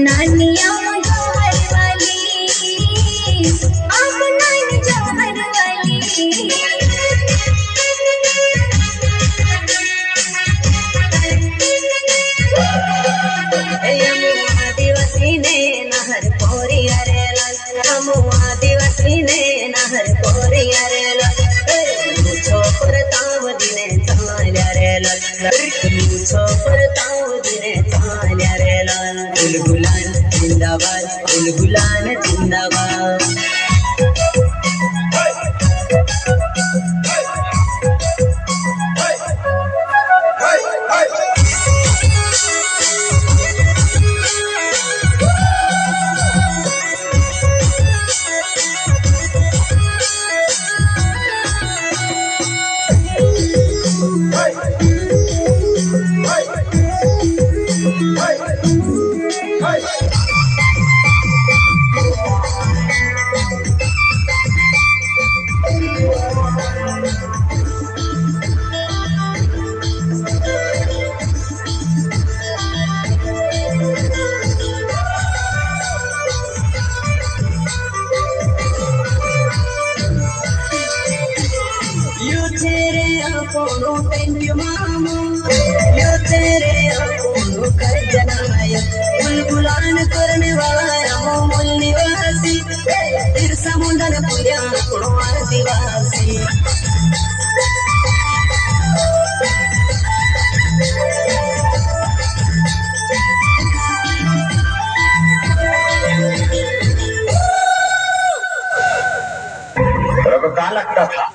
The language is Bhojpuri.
नानिया जौहर वाली अब नानी जौहर वाली आदिवासी ने नहर पोरी अरे लाल आदिवासी ने नहर पोरी अरे लाल परताव दिने चाल्या रे लाल परताव दिने चाल्या रे लाल उलगुलान जिंदाबाद उलगुलान जिंदाबाद Apolo, thank you, Mama. You तेरे अपोलो कर जनाया, बुलबुलान करने वाला मोमल निवासी, तिरसा मुंडन पुरिया कुड़वार दिवासी. क्या लगता था